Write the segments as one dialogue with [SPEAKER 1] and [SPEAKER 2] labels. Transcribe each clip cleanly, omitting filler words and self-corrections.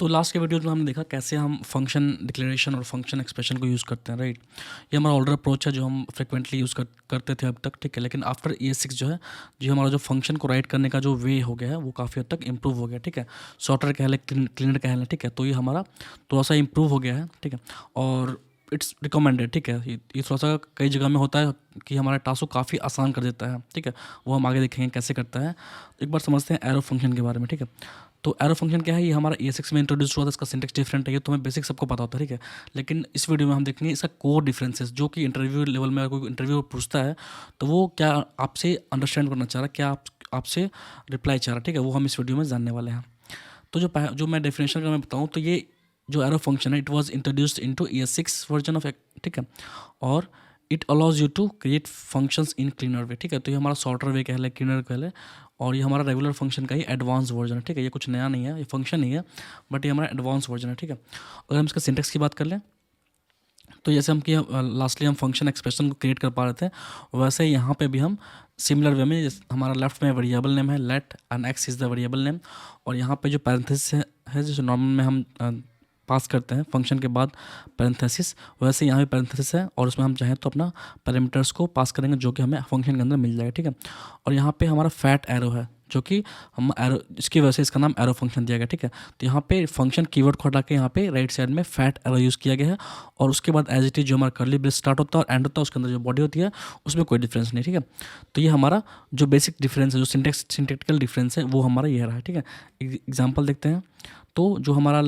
[SPEAKER 1] तो लास्ट के वीडियो में हमने देखा कैसे हम फंक्शन डिक्लेरेशन और फंक्शन एक्सप्रेशन को यूज़ करते हैं, राइट। ये हमारा ऑल्डर अप्रोच है जो हम फ्रिक्वेंटली यूज़ करते थे अब तक, ठीक है। लेकिन आफ्टर ES6 जो है, जो हमारा जो फंक्शन को राइट करने का जो वे हो गया है वो काफ़ी हद तक इम्प्रूव हो गया, ठीक है। शॉर्टर कह लें, क्लीनर कह लें, ठीक है। तो ये हमारा थोड़ा सा इम्प्रूव हो गया है, ठीक है। और इट्स रिकमेंडेड, ठीक है। ये थोड़ा सा कई जगह में होता है कि हमारे टास्क को काफ़ी आसान कर देता है, ठीक है। वो हम आगे देखेंगे कैसे करता है। एक बार समझते हैं एरो फंक्शन के बारे में, ठीक है। तो एरो फंक्शन क्या है, ये हमारा ES6 में इंट्रोड्यूस हुआ था। इसका सिंटेक्स डिफरेंट है, ये तो हमें बेसिक सबको पता होता है, ठीक है। लेकिन इस वीडियो में हम देखेंगे इसका कोर डिफरेंसेस, जो कि इंटरव्यू लेवल में अगर कोई इंटरव्यू पूछता है तो वो क्या आपसे अंडरस्टैंड करना चाह रहा है, क्या आपसे रिप्लाई चाह रहा है, ठीक है। वो हम इस वीडियो में जानने वाले हैं। तो जो मैं डेफिनेशन का मैं बताऊँ तो ये जो एरो फंक्शन है, it was introduced into ES6 version of, ठीक है। और it allows you to create functions in cleaner way, ठीक है। तो ये हमारा शॉर्टर वे कह ले, क्लीनर कह ले। और ये हमारा रेगुलर फंक्शन का ही एडवांस वर्जन है, ठीक है। ये कुछ नया नहीं है, ये फंक्शन नहीं है, बट ये हमारा एडवांस वर्जन है, ठीक है। अगर हम इसका सिंटेक्स की बात कर लें तो जैसे हम कि लास्टली हम फंक्शन एक्सप्रेशन को क्रिएट कर पा रहे थे, वैसे यहाँ पे भी हम सिमिलर वे में, हमारा लेफ्ट में वेरिएबल नेम है let and X is the variable name, और यहाँ पे जो पैरेंथेसिस है जैसे नॉर्मल में हम पास करते हैं फंक्शन के बाद पैरेंथेसिस, वैसे यहाँ पे पैरेंथेसिस है और उसमें हम चाहें तो अपना पैरामीटर्स को पास करेंगे जो कि हमें फंक्शन के अंदर मिल जाएगा, ठीक है। और यहाँ पे हमारा फैट एरो है जो कि हम एरो, इसकी वजह से इसका नाम एरो फंक्शन दिया गया, ठीक है। तो यहाँ पे फंक्शन कीवर्ड को हटा के यहाँ पे राइट साइड में फैट एरो यूज़ किया गया है, और उसके बाद एज इट इज जो हमारा कर्ली ब्रेस स्टार्ट होता है और एंड होता है, उसके अंदर जो बॉडी होती है उसमें कोई डिफरेंस नहीं, ठीक है। तो ये हमारा जो बेसिक डिफरेंस है, जो सिंटेक्टिकल डिफरेंस है, वो हमारा ये रहा है, ठीक है। एग्जाम्पल देखते हैं। तो जो हमारा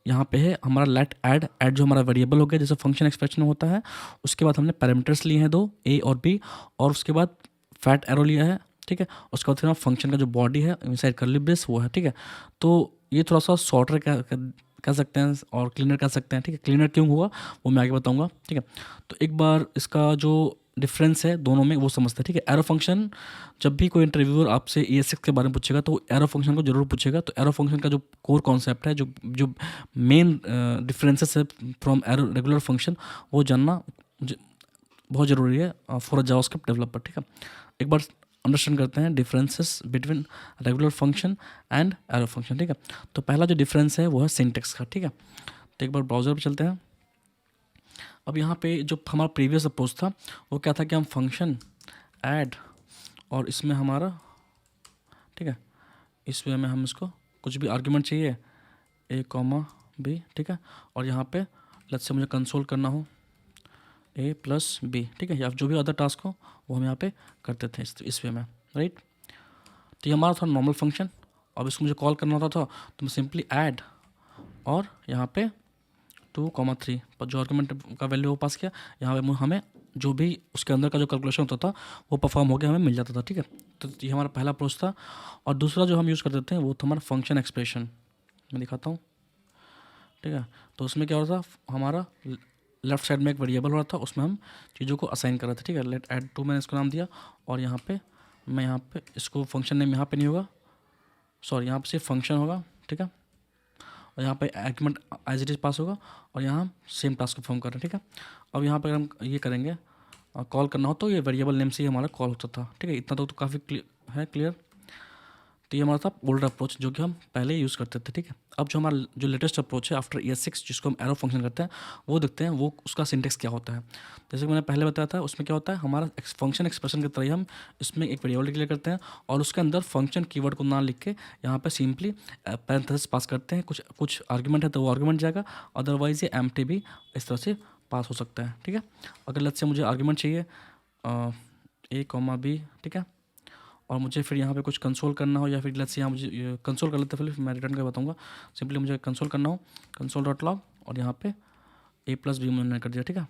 [SPEAKER 1] यहाँ पे है हमारा लेट ऐड जो हमारा वेरिएबल हो गया जैसे फंक्शन एक्सप्रेशन होता है, उसके बाद हमने पैरामीटर्स लिए हैं 2 A और B, और उसके बाद फैट एरो लिया है, ठीक है। उसके बाद फिर हम फंक्शन का जो बॉडी है इनसाइड कर्ली ब्रेस वो है, ठीक है। तो ये थोड़ा सा शॉर्टर कह सकते हैं और क्लीनर कह सकते हैं, ठीक है। क्लीनर क्यों हुआ वो मैं आगे बताऊंगा, ठीक है। तो एक बार इसका जो डिफरेंस है दोनों में वो समझते हैं, ठीक है। एरो फंक्शन, जब भी कोई इंटरव्यूअर आपसे ES6 के बारे में पूछेगा तो एरो फंक्शन को जरूर पूछेगा। तो एरो फंक्शन का जो कोर कॉन्सेप्ट है, जो जो मेन डिफरेंसेस है फ्रॉम एरो रेगुलर फंक्शन, वो जानना बहुत ज़रूरी है फॉर अ जावास्क्रिप्ट डेवलपर, ठीक है। एक बार अंडरस्टैंड करते हैं differences between regular function and arrow function, ठीक है। तो पहला जो डिफरेंस है वो है सिंटेक्स का, ठीक है। तो एक बार ब्राउज़र पर चलते हैं। अब यहाँ पे जो हमारा प्रीवियस अप्रोच था वो क्या था कि हम फंक्शन ऐड और इसमें हमारा, ठीक है, इस वे में हम इसको कुछ भी आर्ग्यूमेंट चाहिए A, B, ठीक है। और यहाँ पे लेट्स से मुझे कंसोल करना हो A+B, ठीक है, या जो भी अदर टास्क हो वो हम यहाँ पे करते थे इस वे में, राइट। तो ये हमारा था नॉर्मल फंक्शन। अब इसको मुझे कॉल करना होता था तो मैं सिंपली ऐड और यहाँ पे 2,3 पर जो आर्गुमेंट का वैल्यू वो पास किया, यहाँ पे हमें जो भी उसके अंदर का जो कैलकुलेशन होता था वो परफॉर्म हो गया, हमें मिल जाता था, ठीक है। तो ये हमारा पहला अप्रोच था। और दूसरा जो हम यूज़ करते थे वो था हमारा फंक्शन एक्सप्रेशन। मैं दिखाता हूँ, ठीक है। तो उसमें क्या होता था, हमारा लेफ्ट साइड में एक वेरिएबल हो रहा था, उसमें हम चीज़ों को असाइन कर रहे थे, ठीक है। लेट ऐड 2 मैंने इसको नाम दिया, और यहाँ पे मैं यहाँ पे इसको फंक्शन नेम यहाँ पे नहीं होगा, सॉरी यहाँ पे सिर्फ फंक्शन होगा, ठीक है। और यहाँ पे argument as it is pass होगा, और यहाँ हम सेम टास्क परफॉर्म कर रहे हैं, ठीक है। अब यहाँ पर हम ये करेंगे कॉल करना हो तो ये वेरिएबल नेम से ही हमारा कॉल होता था, ठीक है। इतना तो काफ़ी क्लियर। तो ये हमारा था ओल्ड अप्रोच जो कि हम पहले यूज़ करते थे, ठीक है। अब जो हमारा जो लेटेस्ट अप्रोच है आफ्टर ES6 जिसको हम एरो फंक्शन करते हैं, वो देखते हैं वो उसका सिंटेक्स क्या होता है। जैसे कि मैंने पहले बताया था, उसमें क्या होता है, हमारा फंक्शन एक्सप्रेशन की तरह ही हम इसमें एक वेरिएबल डिक्लेयर करते हैं और उसके अंदर फंक्शन कीवर्ड को ना लिख के यहाँ पे सिंपली पैरेंथेसिस पास करते हैं। कुछ आर्ग्यूमेंट है तो वो आर्ग्यूमेंट जाएगा, अदरवाइज ये एम्प्टी भी इस तरह से पास हो सकता है, ठीक है। अगर लेट्स से मुझे आर्ग्यूमेंट चाहिए A, B, ठीक है, और मुझे फिर यहाँ पे कुछ कंसोल करना हो, या फिर लेट्स यहाँ मुझे कंसोल कर लेते हैं, फिर मैं रिटर्न कर बताऊँगा। सिंपली मुझे कंसोल करना हो console.log और यहाँ पे A+B मैंने कर दिया, ठीक है,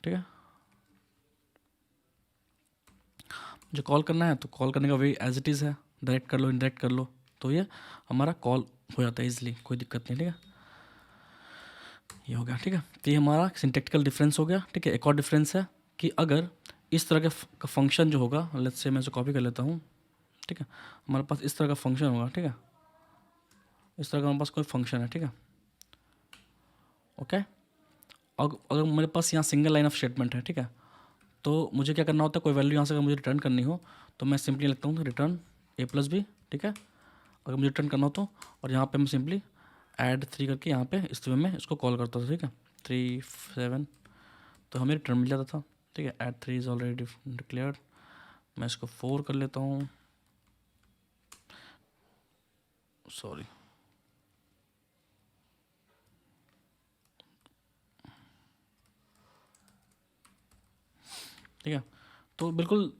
[SPEAKER 1] ठीक है। मुझे कॉल करना है तो कॉल करने का वे एज इट इज़ है, डायरेक्ट कर लो इनडायरेक्ट कर लो, तो ये हमारा कॉल हो जाता है इजीली, कोई दिक्कत नहीं, ठीक है। ये हो गया, ठीक है। तो ये हमारा सिंटेक्टिकल डिफरेंस हो गया, ठीक है। एक और डिफरेंस है कि अगर इस तरह का फंक्शन जो होगा, लेट्स से मैं इसे कॉपी कर लेता हूँ, ठीक है। हमारे पास इस तरह का फंक्शन होगा, ठीक है, इस तरह का हमारे पास कोई फंक्शन है, ठीक है, ओके। अगर मेरे पास यहाँ सिंगल लाइन ऑफ स्टेटमेंट है, ठीक है, तो मुझे क्या करना होता है, कोई वैल्यू यहाँ से अगर मुझे रिटर्न करनी हो तो मैं सिंपली लिखता हूँ रिटर्न A+B, ठीक है। अगर मुझे रिटर्न करना हो तो, और यहाँ पे मैं सिंपली ऐड 3 करके यहाँ पे इस वे में इसको कॉल करता था, ठीक है, 3 7, तो हमें रिटर्न मिल जाता था, ठीक है। ऐड 3 इज़ ऑलरेडी डिक्लेयर्ड, मैं इसको 4 कर लेता हूँ, सॉरी, ठीक है। तो बिल्कुल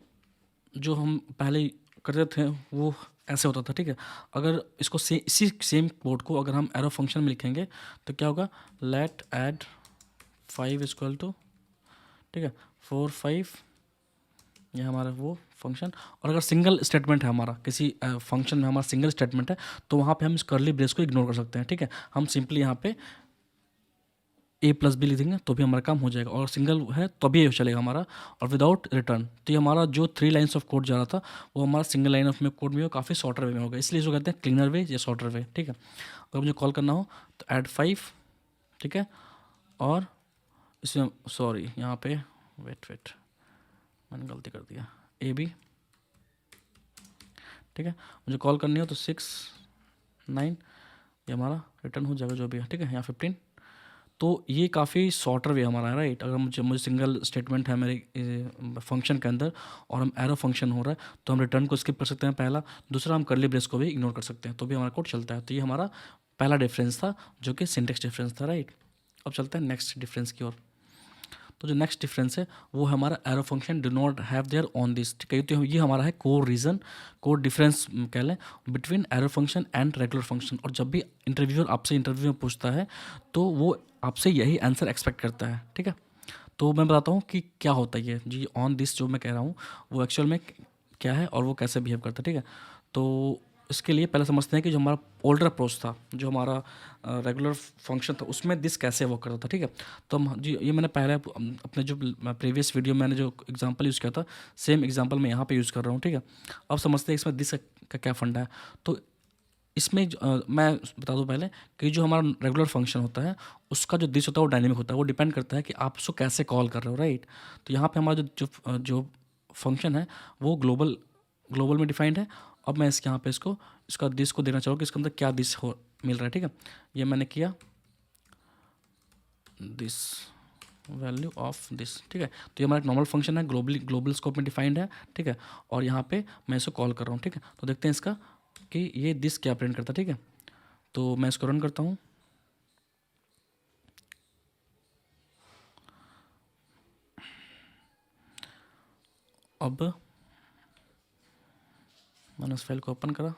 [SPEAKER 1] जो हम पहले करते थे वो ऐसे होता था, ठीक है। अगर इसको इसी सेम कोड को अगर हम एरो फंक्शन में लिखेंगे तो क्या होगा, लेट ऐड 5 इक्वल टू, ठीक है, 4 5, ये हमारा वो फंक्शन। और अगर सिंगल स्टेटमेंट है हमारा किसी फंक्शन में, हमारा सिंगल स्टेटमेंट है, तो वहाँ पे हम इस कर्ली ब्रेस को इग्नोर कर सकते हैं, ठीक है। हम सिंपली यहाँ पे ए प्लस बी लिख देंगे तो भी हमारा काम हो जाएगा, और सिंगल है तो भी ये चलेगा हमारा, और विदाउट रिटर्न। तो ये हमारा जो 3 लाइन्स ऑफ कोड जा रहा था वो हमारा सिंगल लाइन ऑफ में कोड में काफ़ी शॉर्टर वे में होगा, इसलिए इसको कहते हैं क्लीनर वे या शॉर्टर वे, ठीक है। अगर मुझे कॉल करना हो तो ऐड 5, ठीक है, और इसमें सॉरी यहाँ पे वेट मैंने गलती कर दिया, ए बी, ठीक है। मुझे कॉल करनी हो तो 6 9, ये हमारा रिटर्न हो जाएगा जो भी है, ठीक है, यहाँ 15। तो ये काफ़ी शॉर्टर वे हमारा है, राइट। अगर मुझे सिंगल स्टेटमेंट है मेरे फंक्शन के अंदर और हम एरो फंक्शन हो रहा है तो हम रिटर्न को स्किप कर सकते हैं पहला, दूसरा हम कर्ली ब्रेस को भी इग्नोर कर सकते हैं तो भी हमारा कोड चलता है। तो ये हमारा पहला डिफरेंस था जो कि सिंटेक्स डिफरेंस था, राइट। अब चलते हैं नेक्स्ट डिफरेंस की ओर। तो जो नेक्स्ट डिफरेंस है वो हमारा arrow function do not have their own this, ठीक है। तो ये हमारा है कोर रीज़न, कोर डिफरेंस कह लें between arrow function and regular function. और जब भी इंटरव्यूअर आपसे इंटरव्यू में पूछता है तो वो आपसे यही आंसर एक्सपेक्ट करता है, ठीक है। तो मैं बताता हूँ कि क्या होता है ये जी ऑन दिस जो मैं कह रहा हूँ वो एक्चुअल में क्या है और वो कैसे बिहेव करता है, ठीक है। तो इसके लिए पहले समझते हैं कि जो हमारा ओल्डर अप्रोच था, जो हमारा रेगुलर फंक्शन था, उसमें दिस कैसे वर्क करता था, ठीक है। तो हम जी ये मैंने पहले अपने जो प्रीवियस वीडियो में मैंने जो एग्जांपल यूज़ किया था सेम एग्जांपल मैं यहाँ पे यूज़ कर रहा हूँ, ठीक है। अब समझते हैं इसमें दिस का क्या फंडा है। तो इसमें मैं बता दूं पहले कि जो हमारा रेगुलर फंक्शन होता है उसका जो दिस होता है वो डायनेमिक होता है, वो डिपेंड करता है कि आप उसको कैसे कॉल कर रहे हो, राइट। तो यहाँ पे हमारा जो फंक्शन है वो ग्लोबल में डिफाइंड है। अब मैं इसके यहाँ पे इसका दिस को देना चाहूँ कि इसके अंदर क्या दिस हो मिल रहा है, ठीक है। ये मैंने किया दिस वैल्यू ऑफ दिस, ठीक है। तो ये हमारा एक नॉर्मल फंक्शन है, ग्लोबल स्कोप में डिफाइंड है, ठीक है। और यहाँ पे मैं इसको कॉल कर रहा हूँ, ठीक है। तो देखते हैं इसका कि ये दिस क्या प्रिंट करता है, ठीक है। तो मैं इसको रन करता हूँ, अब मैंने उस फाइल को ओपन करा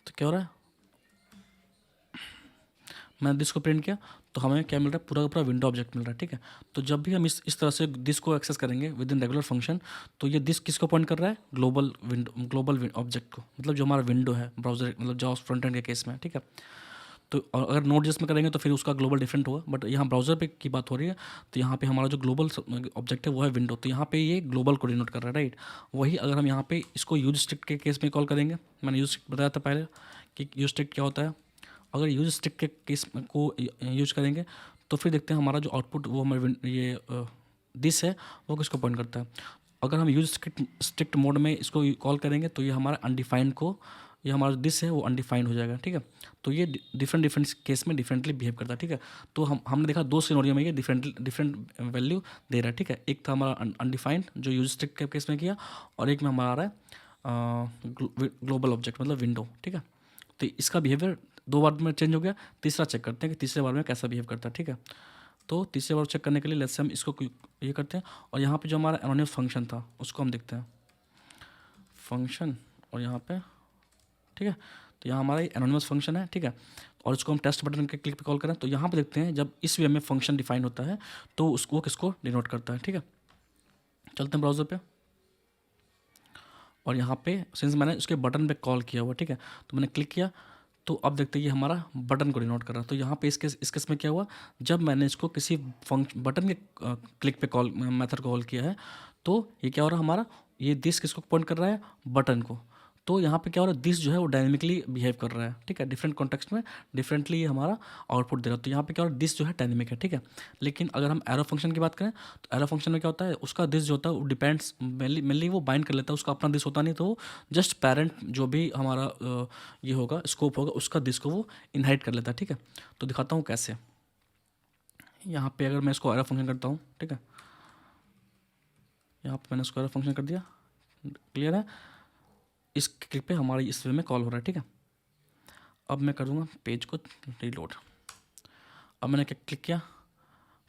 [SPEAKER 1] तो क्या हो रहा है, मैंने दिस को प्रिंट किया तो हमें क्या मिल रहा है, पूरा का पूरा विंडो ऑब्जेक्ट मिल रहा है, ठीक है। तो जब भी हम इस तरह से दिस को एक्सेस करेंगे विद इन रेगुलर फंक्शन तो ये दिस किसको पॉइंट कर रहा है, ग्लोबल ऑब्जेक्ट को, मतलब जो हमारा विंडो है ब्राउजर, मतलब जावा फ्रंट एंड के केस में, ठीक है। तो अगर नोड जेएस में करेंगे तो फिर उसका ग्लोबल डिफरेंट होगा, बट यहाँ ब्राउजर पे की बात हो रही है तो यहाँ पे हमारा जो ग्लोबल ऑब्जेक्ट है वो है विंडो, तो यहाँ पे ये ग्लोबल को डिनोट कर रहा है, राइट। वही अगर हम यहाँ पे इसको यूज स्ट्रिक्ट के केस में कॉल करेंगे, मैंने यूज स्ट्रिक्ट बताया था पहले कि यूज स्ट्रिक्ट क्या होता है। अगर यूज स्ट्रिक्ट के केस को यूज करेंगे तो फिर देखते हैं हमारा जो आउटपुट वो हमारे ये दिस है वो किसको पॉइंट करता है। अगर हम यूज स्ट्रिक्ट मोड में इसको कॉल करेंगे तो ये हमारा अनडिफाइंड को, ये हमारा दिस है वो अनडिफाइंड हो जाएगा, ठीक है। तो ये डिफरेंट केस में डिफरेंटली बिहेव करता है, ठीक है। तो हमने देखा 2 सिनेरियो में ये डिफरेंट वैल्यू दे रहा है, ठीक है। एक था हमारा अनडिफाइंड जो यूज स्ट्रिक्ट के केस में किया, और एक में हमारा आ रहा है ग्लोबल ऑब्जेक्ट मतलब विंडो, ठीक है। तो इसका बिहेवियर 2 बार में चेंज हो गया, तीसरा चेक करते हैं कि तीसरे बार में कैसा बिहेव करता है, ठीक है। तो तीसरे बार चेक करने के लिए लेट्स से हम इसको ये करते हैं, और यहाँ पे जो हमारा एनोनिमस फंक्शन था उसको हम देखते हैं फंक्शन, और यहाँ पे ठीक है। तो यहाँ हमारा एनोनिमस फंक्शन है, ठीक है। और इसको हम टेस्ट बटन के क्लिक पे कॉल करें तो यहाँ पे देखते हैं जब इस वे में फंक्शन डिफाइन होता है तो उसको किसको डिनोट करता है, ठीक है। चलते हैं ब्राउज़र पे, और यहाँ पे सिंस मैंने उसके बटन पे कॉल किया हुआ, ठीक है, तो मैंने क्लिक किया तो अब देखते हैं ये हमारा बटन को डिनोट कर रहा है। तो यहाँ पे इस केस में क्या हुआ, जब मैंने इसको किसी बटन के क्लिक पे कॉल मेथड को कॉल किया है तो ये क्या हो रहा है हमारा, ये दिस किसको पॉइंट कर रहा है, बटन को। तो यहाँ पे क्या हो रहा है, दिस जो है वो डायनेमिकली बिहेव कर रहा है, ठीक है, डिफरेंट कॉन्टेक्स्ट में डिफरेंटली ये हमारा आउटपुट दे रहा है। तो यहाँ पे क्या हो रहा है, दिस जो है डायनेमिक है, ठीक है। लेकिन अगर हम एरो फंक्शन की बात करें तो एरो फंक्शन में क्या होता है, उसका दिस जो होता है वो डिपेंड्स मेनली वो बाइंड कर लेता है, उसका अपना दिस होता नहीं, तो वो जस्ट पेरेंट जो भी हमारा ये होगा स्कोप होगा उसका दिस को वो इनहाइट कर लेता है, ठीक है। तो दिखाता हूँ कैसे। यहाँ पे अगर मैं इसको एरो फंक्शन करता हूँ, ठीक है, यहाँ पे मैंने इसको एरो फंक्शन कर दिया, क्लियर है। इस क्लिक पे हमारी इस वे में कॉल हो रहा है, ठीक है। अब मैं कर दूंगा पेज को रीलोड। अब मैंने क्लिक किया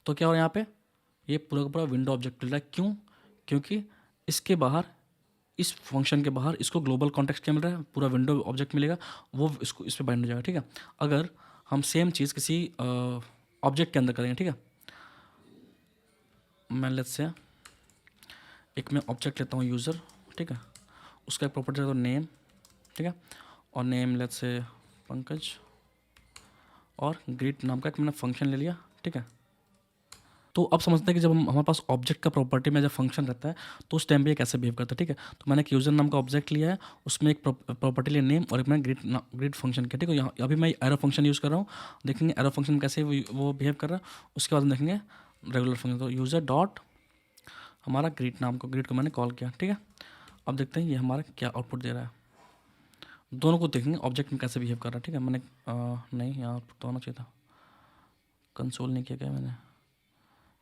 [SPEAKER 1] तो क्या हो रहा है, यहाँ पे ये पूरा का पूरा विंडो ऑब्जेक्ट मिल रहा है। क्यों? क्योंकि इसके बाहर, इस फंक्शन के बाहर इसको ग्लोबल कॉन्टेक्स्ट क्या मिल रहा है, पूरा विंडो ऑब्जेक्ट मिलेगा, वो इसको इस पर बाइंड हो जाएगा, ठीक है। अगर हम सेम चीज़ किसी ऑब्जेक्ट के अंदर करेंगे, ठीक है, मैं लेट्स से एक मैं ऑब्जेक्ट लेता हूँ यूज़र, ठीक है, उसका एक प्रॉपर्टी है तो नेम, ठीक है, और नेम लेट्स से पंकज, और ग्रीट नाम का एक मैंने फंक्शन ले लिया, ठीक है। तो अब समझते हैं कि जब हमारे पास ऑब्जेक्ट का प्रॉपर्टी में जब फंक्शन रहता है तो उस टाइम पे ये कैसे बिहेव करता है, ठीक है। तो मैंने एक यूज़र नाम का ऑब्जेक्ट लिया है, उसमें एक प्रॉपर्टी लिया नेम, और एक मैंने ग्रीट फंक्शन किया, ठीक है। यहाँ अभी मैं एरो फंक्शन यूज़ कर रहा हूँ, देखेंगे एरो फंक्शन कैसे वो बिहेव कर रहा है। उसके बाद हम देखेंगे रेगुलर फंक्शन। तो यूज़र डॉट हमारा ग्रीट को मैंने कॉल किया, ठीक है। अब देखते हैं ये हमारा क्या आउटपुट दे रहा है, दोनों को देखेंगे ऑब्जेक्ट में कैसे बिहेव कर रहा है, ठीक है। मैंने नहीं, यहाँ आउटपुट तो होना चाहिए था, कंसोल नहीं किया क्या मैंने,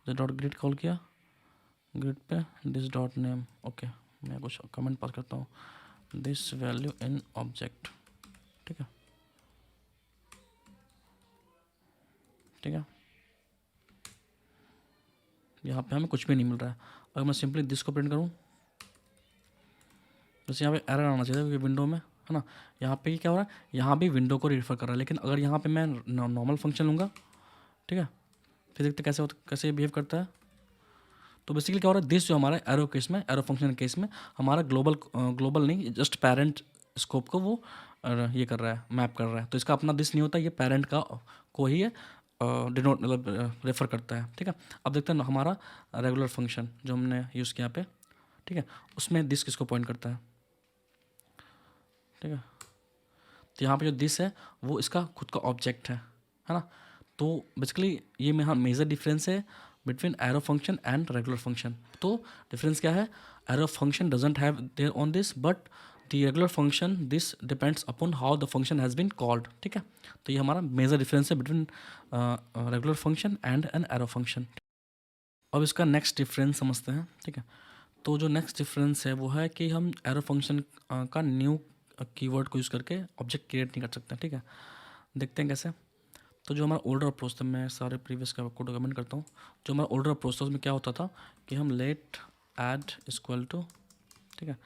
[SPEAKER 1] जो डॉट ग्रिड कॉल किया, ग्रिड पे दिस डॉट नेम, ओके, मैं कुछ कमेंट पास करता हूँ, दिस वैल्यू इन ऑब्जेक्ट, ठीक है, ठीक है। यहाँ पे हमें कुछ भी नहीं मिल रहा है। अगर मैं सिंपली दिस को प्रिंट करूँ, जैसे यहाँ पे एरर आना चाहिए क्योंकि विंडो में है ना, यहाँ पे क्या हो रहा है, यहाँ भी विंडो को रिफर कर रहा है। लेकिन अगर यहाँ पे मैं नॉर्मल फंक्शन लूँगा, ठीक है, फिर देखते कैसे बिहेव करता है। तो बेसिकली क्या हो रहा है, दिस जो हमारा एरो केस में, एरो फंक्शन केस में हमारा ग्लोबल नहीं, जस्ट पेरेंट स्कोप को वो ये कर रहा है, मैप कर रहा है। तो इसका अपना दिस नहीं होता, ये पेरेंट का को ही है डिनोट मतलब रेफर करता है, ठीक है। अब देखते हैं हमारा रेगुलर फंक्शन जो हमने यूज़ किया यहाँ पे, ठीक है, उसमें दिस किसको पॉइंट करता है, ठीक है। तो यहाँ पे जो दिस है वो इसका खुद का ऑब्जेक्ट है ना। तो बेसिकली ये में हाँ मेजर डिफरेंस है between arrow function and regular function. तो डिफरेंस क्या है, arrow function doesn't have their own this, but the regular function this depends upon how the function has been called, ठीक है। तो ये हमारा मेजर डिफरेंस है between regular function and an arrow function. अब इसका नेक्स्ट डिफरेंस समझते हैं, ठीक है। तो जो नेक्स्ट डिफरेंस है वो है कि हम एरो फंक्शन का न्यू कीवर्ड को यूज़ करके ऑब्जेक्ट क्रिएट नहीं कर सकते, ठीक है। देखते हैं कैसे। तो जो हमारा ओल्डर अप्रोच था, मैं सारे प्रीवियस का कोड कमेंट करता हूँ। जो हमारा ओल्डर अप्रोच था उसमें क्या होता था कि हम लेट ऐड इक्वल टू, ठीक है,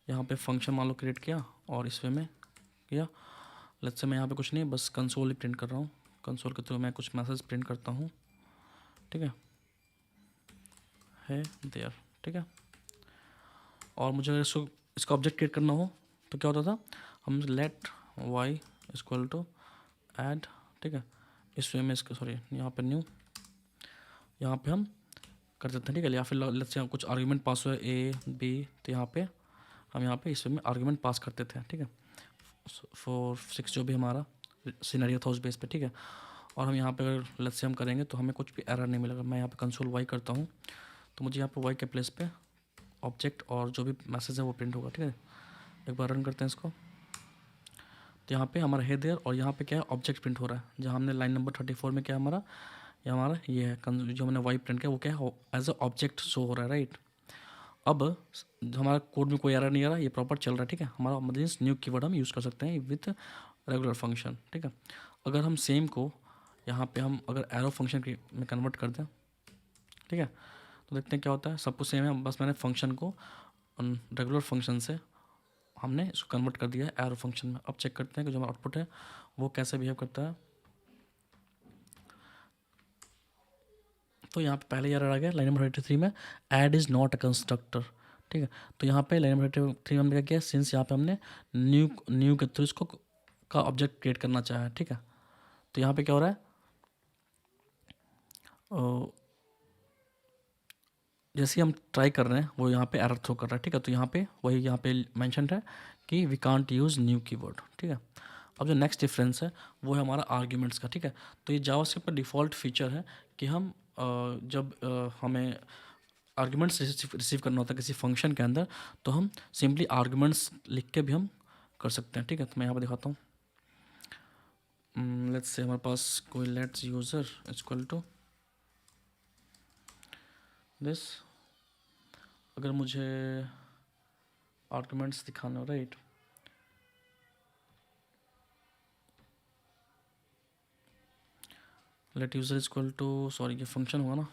[SPEAKER 1] यहाँ पे फंक्शन मान लो क्रिएट किया और इस वे में किया। लेट्स से मैं यहाँ पे कुछ नहीं, बस कंसोल ही प्रिंट कर रहा हूँ, कंसोल के थ्रू मैं कुछ मैसेज प्रिंट करता हूँ, ठीक है देयर, ठीक है। और मुझे अगर इसका ऑब्जेक्ट क्रिएट करना हो तो क्या होता था, हम let Y equal to add, ठीक है, इस वे में इसका सॉरी यहाँ पे न्यू, यहाँ पे हम कर देते हैं, ठीक है। या फिर लेट्स से कुछ आर्ग्यूमेंट पास हुआ ए बी, तो यहाँ पे हम यहाँ पे इस वे में आर्ग्यूमेंट पास करते थे, ठीक है। 4 6 जो भी हमारा सिनेरियो था उस बेस पे, ठीक है। और हम यहाँ पे अगर लेट्स से हम करेंगे तो हमें कुछ भी एरर नहीं मिलेगा। मैं यहाँ पे कंसोल वाई करता हूँ तो मुझे यहाँ पे वाई के प्लेस पे ऑब्जेक्ट और जो भी मैसेज है वो प्रिंट होगा, ठीक है। एक बार रन करते हैं इसको, तो यहाँ पे हमारा है देयर, और यहाँ पे क्या है ऑब्जेक्ट प्रिंट हो रहा है। जहाँ हमने लाइन नंबर 34 में क्या हमारा ये है जो हमने वाई प्रिंट किया वो क्या है एज अ ऑब्जेक्ट शो हो रहा है, राइट। अब हमारा कोड में कोई एरर नहीं आ रहा, ये प्रॉपर चल रहा है, ठीक है। हमारा मीन्स न्यू कीवर्ड हम यूज़ कर सकते हैं विथ रेगुलर फंक्शन, ठीक है। अगर हम सेम को यहाँ पे हम अगर एरो फंक्शन में कन्वर्ट कर दें, ठीक है, तो देखते हैं क्या होता है। सब कुछ सेम है, बस मैंने फंक्शन को रेगुलर फंक्शन से हमने इसको कन्वर्ट कर दिया है एरो फंक्शन में। अब चेक करते हैं कि जो हमारा आउटपुट है वो कैसे बिहेव करता है। तो यहाँ पे पहले एरर आ गया लाइन नंबर 83 में, add is not a constructor, ठीक है। तो यहाँ पे लाइन नंबर 83 में हमने क्या किया, सिंस यहाँ पे हमने न्यू के थ्रू इसको का ऑब्जेक्ट क्रिएट करना चाहा है, ठीक है। तो यहाँ पे क्या हो रहा है, जैसे हम ट्राई कर रहे हैं वो यहाँ पे एरर थ्रो कर रहा है, ठीक है। तो यहाँ पे वही यहाँ पे मेंशन है कि we can't use new keyword, ठीक है। अब जो नेक्स्ट डिफरेंस है वो है हमारा आर्ग्यूमेंट्स का, ठीक है। तो ये जावास्क्रिप्ट का डिफ़ॉल्ट फीचर है कि हम जब हमें आर्ग्यूमेंट्स रिसीव करना होता है किसी फंक्शन के अंदर, तो हम सिंपली आर्ग्यूमेंट्स लिख के भी हम कर सकते हैं, ठीक है। तो मैं यहाँ पर दिखाता हूँ। लेट्स से हमारे पास कोई let's user equal to this, अगर मुझे आर्ग्यूमेंट्स दिखाना हो, right, let user equal to, sorry ये फंक्शन होगा ना,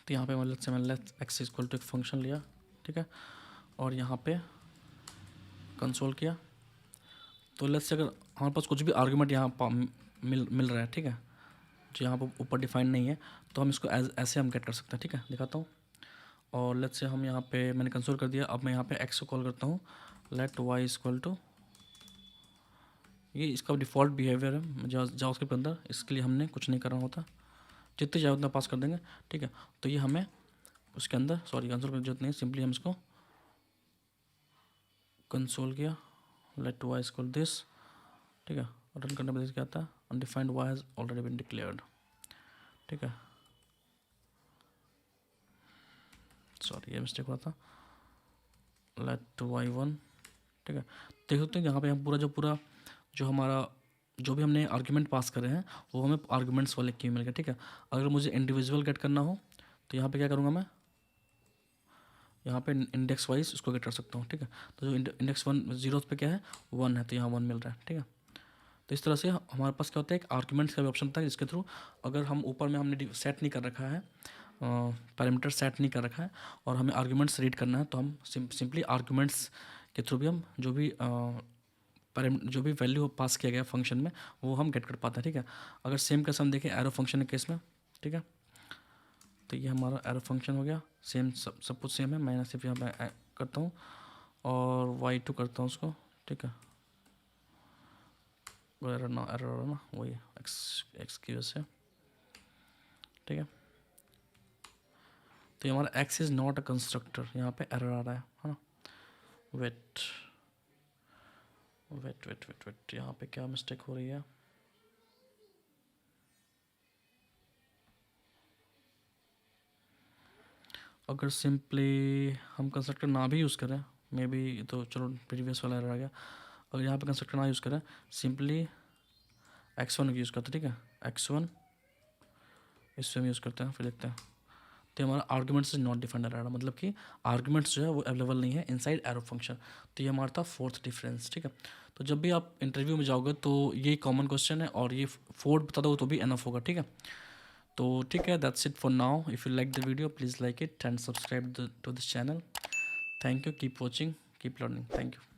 [SPEAKER 1] तो यहाँ पे मतलब से मैंने लेट्स एक्स इक्वल टू एक फंक्शन लिया, ठीक है, और यहाँ पे कंसोल किया। तो लेट्स से अगर हमारे पास कुछ भी आर्गुमेंट यहाँ मिल रहा है, ठीक है, जो यहाँ पर ऊपर डिफाइन नहीं है, तो हम इसको ऐसे हम गेट कर सकते हैं, ठीक है। दिखाता हूँ। और लेट्स से हम यहाँ पे मैंने कंसोल कर दिया। अब मैं यहाँ पे एक्स को कॉल करता हूँ, लेट वाई इक्वल टू, ये इसका डिफ़ॉल्ट बिहेवियर है जावास्क्रिप्ट के अंदर, इसके लिए हमने कुछ नहीं करना होता, जितने चाहे उतना पास कर देंगे, ठीक है। तो ये हमें उसके अंदर सॉरी कंसोल करने की जरूरत नहीं, सिंपली हम इसको कंसोल किया, लेट वाई इक्वल दिस, ठीक है। रन करने पर क्या आता है, undefined Y has already been declared, ठीक है। सॉरी ये मिस्टेक हुआ था, लेट वाई वन, ठीक है। देख सकते हैं यहाँ पे हम पूरा जो हमारा जो भी हमने आर्ग्यूमेंट पास करे हैं वो हमें आर्ग्यूमेंट्स वाले की मिल गए, ठीक है। अगर मुझे इंडिविजुअल गेट करना हो तो यहाँ पे क्या करूँगा मैं, यहाँ पे इंडेक्स वाइज उसको गेट कर सकता हूँ, ठीक है। तो जो इंडेक्स 1 0 पे क्या है 1 है, तो यहाँ 1 मिल रहा है, ठीक है। तो इस तरह से हमारे पास क्या होता है, एक आर्ग्यूमेंट्स का भी ऑप्शन होता है, जिसके थ्रू अगर हम ऊपर में हमने सेट नहीं कर रखा है, पैरामीटर सेट नहीं कर रखा है और हमें आर्ग्यूमेंट्स रीड करना है, तो हम सिंपली आर्ग्यूमेंट्स के थ्रू भी हम जो भी वैल्यू पास किया गया फंक्शन में वो हम गेट कर पाते हैं, ठीक है। अगर सेम केस हम देखें एरो फंक्शन के केस में, ठीक है, तो ये हमारा एरो फंक्शन हो गया, सेम सब कुछ सेम है, मैं सिर्फ यहाँ पे करता हूँ और y2 करता हूँ उसको, ठीक है। वो एरर ना वही एक्स की वजह से, ठीक है। तो ये हमारा X is not a constructor, यहाँ पे एरर आ रहा है ना। Wait wait wait wait wait यहाँ पे क्या मिस्टेक हो रही है, अगर सिंपली हम कंस्ट्रक्टर ना भी यूज़ करें, मे बी, तो चलो प्रीवियस वाला एरर आ गया। अगर यहाँ पे कंस्ट्रक्टर ना यूज़ करें, सिंपली x1 यूज़ करते हैं, ठीक है। x1 इससे हम यूज़ करते हैं, फिर देखते हैं। तो हमारा arguments is not defined error, मतलब कि आर्ग्यूमेंट्स जो है वो अवेलेबल नहीं है इनसाइड एरो फंक्शन। तो ये हमारा था फोर्थ डिफरेंस, ठीक है। तो जब भी आप इंटरव्यू में जाओगे तो ये कॉमन क्वेश्चन है और ये फोर्थ बता दो तो भी एनफ होगा, ठीक है। तो ठीक है, that's it for now. If you like the video please like it and subscribe to this channel. Thank you, keep watching, keep learning, thank you.